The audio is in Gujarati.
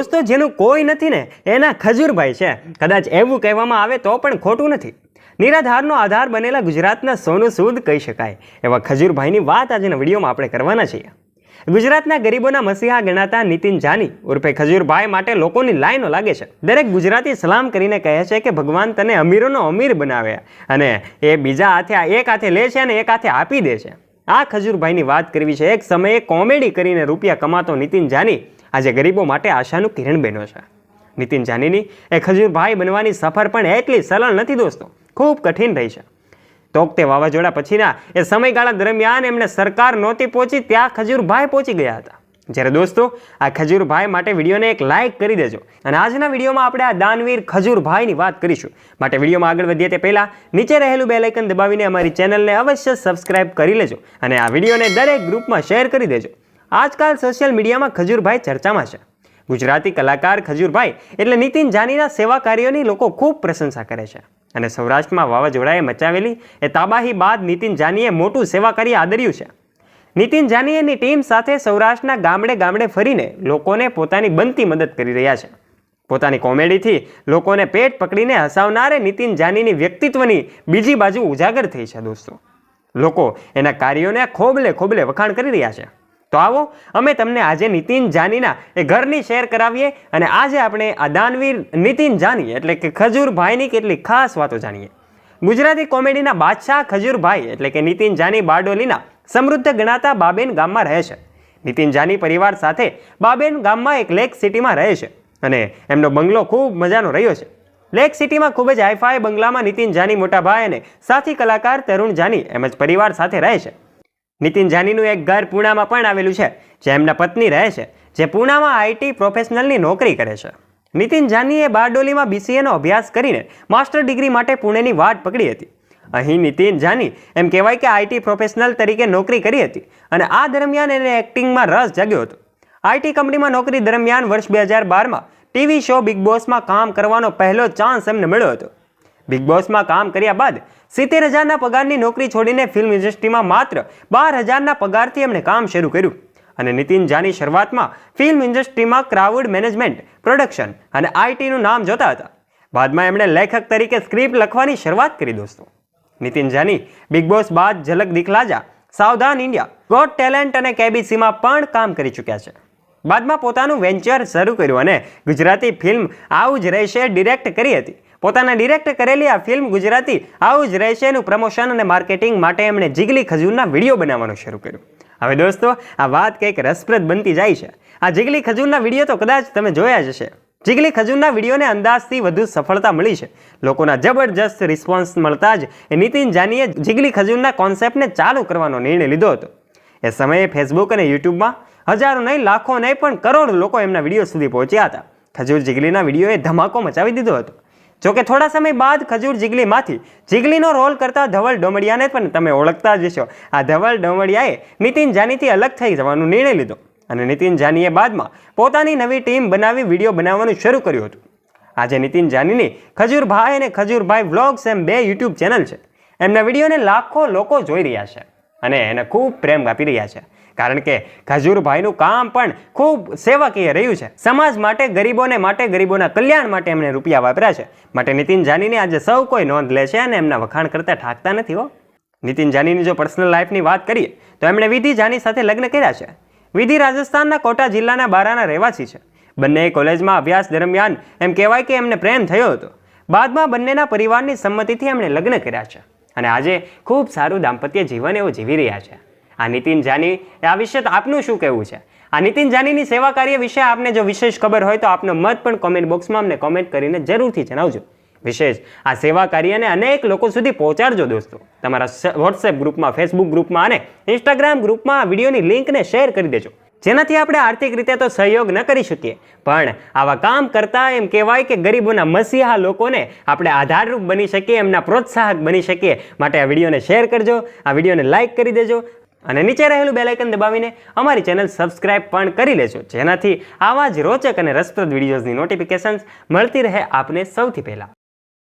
દોસ્તો, જેનું કોઈ નથી ને એના ખજૂરભાઈ છે. કદાચ એવું કહેવામાં આવે તો પણ ખોટું નથી. નિરાધારનો આધાર બનેલા ગુજરાતના સોનું સૂદ કહી શકાય એવા ખજૂરભાઈની વાત આજના વિડીયોમાં આપણે કરવાના છીએ. ગુજરાતના ગરીબોના મસીહા ગણાતા નીતિન જાની ઉર્ફે ખજૂરભાઈ માટે લોકોની લાઈનો લાગે છે. દરેક ગુજરાતી સલામ કરીને કહે છે કે ભગવાન તને અમીરોનો અમીર બનાવે, અને એ બીજા હાથે એક હાથે લે છે અને એક હાથે આપી દે છે. આ ખજૂરભાઈની વાત કરવી છે. એક સમયે કોમેડી કરીને રૂપિયા કમાતો નીતિન જાની આજે ગરીબો માટે આશાનું કિરણ બન્યો છે. નીતિન જાનીની એ ખજૂરભાઈ બનવાની સફર પણ એટલી સરળ નથી દોસ્તો, ખૂબ કઠિન રહી છે. તોકતે વાવાઝોડા પછીના એ સમયગાળા દરમિયાન એમને સરકાર નહોતી પહોંચી ત્યાં ખજૂરભાઈ પહોંચી ગયા હતા. જ્યારે દોસ્તો, આ ખજૂરભાઈ માટે વિડીયોને એક લાઇક કરી દેજો. અને આજના વિડીયોમાં આપણે આ દાનવીર ખજૂરભાઈની વાત કરીશું. માટે વિડીયોમાં આગળ વધીએ તે પહેલા નીચે રહેલું બેલ આઇકન દબાવીને અમારી ચેનલને અવશ્ય સબસ્ક્રાઇબ કરી લેજો અને આ વિડીયોને દરેક ગ્રુપમાં શેર કરી દેજો. આજકાલ સોશિયલ મીડિયામાં ખજૂરભાઈ ચર્ચામાં છે. ગુજરાતી કલાકાર ખજૂરભાઈ એટલે નીતિન જાનીના સેવા કાર્યોની લોકો ખૂબ પ્રશંસા કરે છે. અને સૌરાષ્ટ્રમાં વાવાઝોડાએ મચાવેલી એ તાબાહી બાદ નીતિન જાનીએ મોટું સેવા કાર્ય આદર્યું છે. નીતિન જાનીની ટીમ સાથે સૌરાષ્ટ્રના ગામડે ગામડે ફરીને લોકોને પોતાની બનતી મદદ કરી રહ્યા છે. પોતાની કોમેડીથી લોકોને પેટ પકડીને હસાવનારે નીતિન જાનીની વ્યક્તિત્વની બીજી બાજુ ઉજાગર થઈ છે દોસ્તો. લોકો એના કાર્યોને ખોબલે ખોબલે વખાણ કરી રહ્યા છે. તો આવો અમે તમને આજે નીતિન જાનીના એ ઘરની શેર કરાવીએ અને આજે આપણે આ દાનવીર નીતિન જાની એટલે કે ખજૂરભાઈની કેટલીક ખાસ વાતો જાણીએ. ગુજરાતી કોમેડીના બાદશાહ ખજૂરભાઈ એટલે કે નીતિન જાની બારડોલીના સમૃદ્ધ ગણાતા બાબેન ગામમાં રહે છે. નીતિન જાની પરિવાર સાથે બાબેન ગામમાં એક લેક સિટીમાં રહે છે અને એમનો બંગલો ખૂબ મજાનો રહ્યો છે. લેક સિટીમાં ખૂબ જ હાઈફાઈ બંગલામાં નીતિન જાની મોટા ભાઈ અને સાથી કલાકાર તરુણ જાની એમ જ પરિવાર સાથે રહે છે. નીતિન જાનીનું એક ઘર પૂનામાં પણ આવેલું છે, જે એમના પત્ની રહે છે, જે પૂનામાં આઈટી પ્રોફેશનલની નોકરી કરે છે. નીતિન જાનીએ બારડોલીમાં બીસીએનો અભ્યાસ કરીને માસ્ટર ડિગ્રી માટે પુણેની વાટ પકડી હતી. અહીં નીતિન જાની એમ કહેવાય કે આઈટી પ્રોફેશનલ તરીકે નોકરી કરી હતી અને આ દરમિયાન એને એક્ટિંગમાં રસ જાગ્યો હતો. આઈટી કંપનીમાં નોકરી દરમિયાન વર્ષ 2012માં ટીવી શો બિગ બોસમાં કામ કરવાનો પહેલો ચાન્સ એમને મળ્યો હતો. બિગ બોસમાં કામ કર્યા બાદ 70,000ના પગારની નોકરી છોડીને ફિલ્મ ઇન્ડસ્ટ્રીમાં માત્ર 12,000ના પગારથી એમણે કામ શરૂ કર્યું. અને નીતિન જાની શરૂઆતમાં ફિલ્મ ઇન્ડસ્ટ્રીમાં ક્રાઉડ મેનેજમેન્ટ, પ્રોડક્શન અને આઈટીનું નામ જોતા હતા. બાદમાં એમણે લેખક તરીકે સ્ક્રિપ્ટ લખવાની શરૂઆત કરી દોસ્તો. નીતિન જાની બિગ બોસ બાદ ઝલક દિખલા જા, સાવધાન ઇન્ડિયા, ગોટ ટેલેન્ટ અને કેબીસીમાં પણ કામ કરી ચૂક્યા છે. બાદમાં પોતાનું વેન્ચર શરૂ કર્યું અને ગુજરાતી ફિલ્મ આવું જ રહેશે ડિરેક્ટ કરી હતી. પોતાના ડિરેક્ટ કરેલી આ ફિલ્મ ગુજરાતી આવું જ રહેશેનું પ્રમોશન અને માર્કેટિંગ માટે એમણે જીગલી ખજૂરના વિડીયો બનાવવાનું શરૂ કર્યું. હવે દોસ્તો, આ વાત કંઈક રસપ્રદ બનતી જાય છે. આ જીગલી ખજૂરના વિડીયો તો કદાચ તમે જોયા જ હશે. જીગલી ખજૂરના વિડીયોને અંદાજથી વધુ સફળતા મળી છે. લોકોના જબરજસ્ત રિસ્પોન્સ મળતા જ નીતિન જાનીએ જીગલી ખજૂરના કોન્સેપ્ટને ચાલુ કરવાનો નિર્ણય લીધો હતો. એ સમયે ફેસબુક અને યુટ્યુબમાં હજારો નહીં, લાખો નહીં પણ કરોડ લોકો એમના વિડીયો સુધી પહોંચ્યા હતા. ખજૂર જીગલીના વિડીયોએ ધમાકો મચાવી દીધો હતો. જોકે થોડા સમય બાદ ખજૂર જીગલીમાંથી જીગલીનો રોલ કરતા ધવલ ડોમડિયાને પણ તમે ઓળખતા જ હશો. આ ધવલ ડોમડિયાએ નીતિન જાનીથી અલગ થઈ જવાનો નિર્ણય લીધો અને નીતિન જાનીએ બાદમાં પોતાની નવી ટીમ બનાવી વિડીયો બનાવવાનું શરૂ કર્યું હતું. આજે નીતિન જાનીની ખજૂરભાઈ અને ખજૂરભાઈ વ્લોગ્સ એમ 2 યુટ્યુબ ચેનલ છે. એમના વિડીયોને લાખો લોકો જોઈ રહ્યા છે અને એને ખૂબ પ્રેમ આપી રહ્યા છે. કારણ કે ખજૂરભાઈનું કામ પણ ખૂબ સેવાકીય રહ્યું છે. સમાજ માટે, ગરીબોને માટે, ગરીબોના કલ્યાણ માટે એમણે રૂપિયા વાપર્યા છે. માટે નીતિન જાનીની આજે સૌ કોઈ નોંધ લે છે અને એમના વખાણ કરતા ઠાકતા નથી હો. નીતિન જાનીની જો પર્સનલ લાઈફની વાત કરીએ તો એમણે વિધિ જાની સાથે લગ્ન કર્યા છે. વિધિ રાજસ્થાનના કોટા જિલ્લાના બારાના રહેવાસી છે. બંને કોલેજમાં અભ્યાસ દરમિયાન એમ કહેવાય કે એમને પ્રેમ થયો હતો. બાદમાં બંનેના પરિવારની સંમતિથી એમણે લગ્ન કર્યા છે અને આજે ખૂબ સારું દાંપત્ય જીવન એવું જીવી રહ્યા છે. આ નીતિન જાની આ વિશે આપનું શું કહેવું છે? આ નીતિન જાનીની સેવા કાર્ય વિશે આપને જો વિશેષ ખબર હોય તો આપનો મત પણ કોમેન્ટ બોક્સમાં અમને કોમેન્ટ કરીને જરૂરથી જણાવજો. વિશેષ આ સેવા કાર્યને અનેક લોકો સુધી પહોંચાડજો દોસ્તો. તમારા વોટ્સએપ ગ્રુપમાં, ફેસબુક ગ્રુપમાં અને ઇન્સ્ટાગ્રામ ગ્રુપમાં આ વિડીયોની લિંકને શેર કરી દેજો. જેનાથી આપણે આર્થિક રીતે તો સહયોગ ન કરી શકીએ પણ આવા કામ કરતા એમ કહેવાય કે ગરીબોના મસીહા લોકોને આપણે આધારરૂપ બની શકીએ, એમના પ્રોત્સાહક બની શકીએ. માટે આ વિડીયોને શેર કરજો, આ વિડીયોને લાઇક કરી દેજો અને નીચે રહેલું બેલ આઇકન દબાવીને અમારી ચેનલ સબસ્ક્રાઇબ પણ કરી લેજો, જેનાથી આવા જ રોચક અને રસપ્રદ વિડીયોઝની નોટિફિકેશન્સ મળતી રહે આપને સૌથી પહેલા.